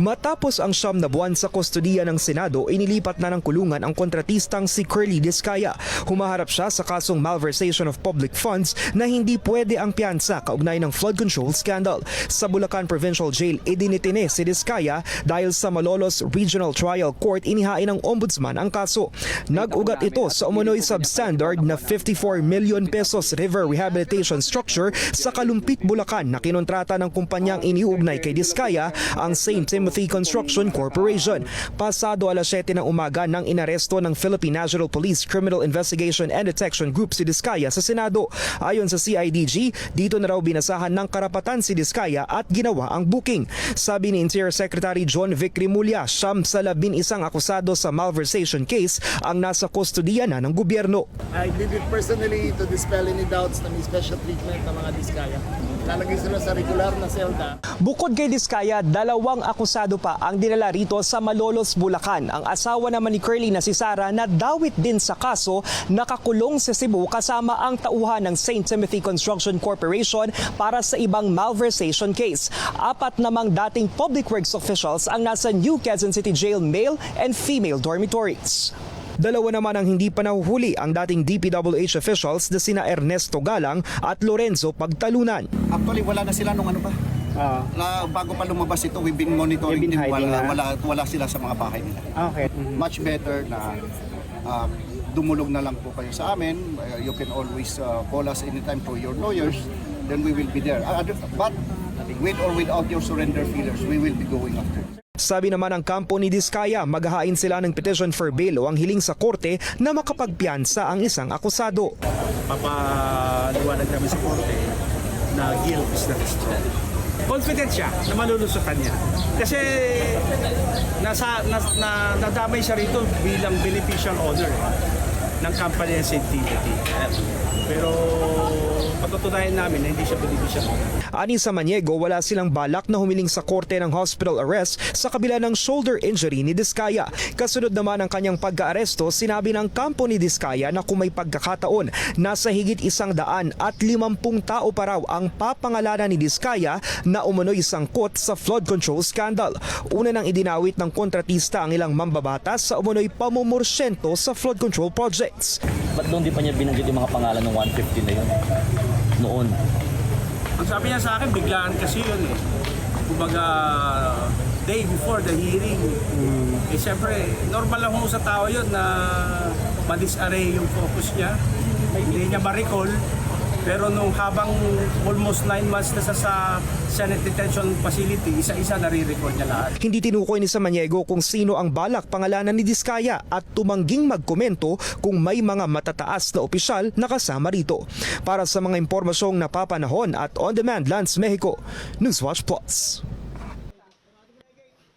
Matapos ang 9 na buwan sa kustodiya ng Senado, inilipat na ng kulungan ang kontratistang si Curly Discaya. Humaharap siya sa kasong malversation of public funds na hindi pwede ang piyansa kaugnay ng flood control scandal. Sa Bulacan Provincial Jail, idinitine si Discaya dahil sa Malolos Regional Trial Court inihain ng ombudsman ang kaso. Nag-ugat ito sa umunoy substandard na 54 million pesos river rehabilitation structure sa Kalumpit, Bulacan na kinontrata ng kumpanyang iniugnay kay Discaya, ang St. Timothy Construction Corporation. Pasado alas 7 ng umaga nang inaresto ng Philippine National Police Criminal Investigation and Detection Group si Discaya sa Senado. Ayon sa CIDG, dito na raw binasahan ng karapatan si Discaya at ginawa ang booking. Sabi ni Interior Secretary John Vic Rimulya, 11 akusado sa malversation case ang nasa kustodiya na ng gobyerno. I did it personally to dispel any doubts na may special treatment ng mga Discaya. Lalagay sila sa regular na selda. Bukod kay Discaya, 2 akusado pa ang dinala rito sa Malolos, Bulacan. Ang asawa naman ni Curly na si Sara na dawit din sa kaso, nakakulong sa Cebu kasama ang tauhan ng St. Timothy Construction Corporation para sa ibang malversation case. 4 namang dating public works officials ang nasa New Quezon City Jail male and female dormitories. 2 naman ang hindi pa nahuhuli ang dating DPWH officials na sina Ernesto Galang at Lorenzo Pagtalunan. Actually, wala na sila nung ano pa. Bago pa lumabas ito, we've been monitoring din. Wala sila sa mga bahay nila. Okay. Much better na dumulog na lang po kayo sa amin. You can always call us anytime through your lawyers. Then we will be there. But with or without your surrender feelers, we will be going after. Sabi naman ng kampo ni Discaya, maghahain sila ng petition for bail o ang hiling sa korte na makapagpiyansa ang isang akusado. Papaliwanag namin sa korte na guilt is not strong. Confident siya na malulusutan niya. Kasi nadamay siya rito bilang beneficial owner ng company ng St. Timothy. Pero patutunayan namin na hindi siya beneficial owner. Ani sa Maniego, wala silang balak na humiling sa korte ng hospital arrest sa kabila ng shoulder injury ni Discaya. Kasunod naman ang kanyang pagka-aresto, sinabi ng kampo ni Discaya na kung may pagkakataon, nasa higit 150 tao pa raw ang papangalanan ni Discaya na umunoy sangkot sa flood control scandal. Una nang idinawit ng kontratista ang ilang mambabatas sa umunoy pamumursyento sa flood control projects. Ba't doon di pa niya binanggit yung mga pangalan ng 150 na yun noon? Ang sabi niya sa akin, biglaan kasi yun eh. Kumbaga, day before the hearing. Eh siyempre, normal lang sa tao yun na ma-disarray yung focus niya. Hindi niya ma-recall. Pero nung habang almost 9 months na sa Senate Detention Facility, isa-isa nare-record niya lahat. Hindi tinukoy ni Samaniego kung sino ang balak pangalanan ni Discaya at tumangging magkomento kung may mga matataas na opisyal na kasama rito. Para sa mga impormasyong napapanahon at on-demand, Lance Mexico, Newswatch Plus.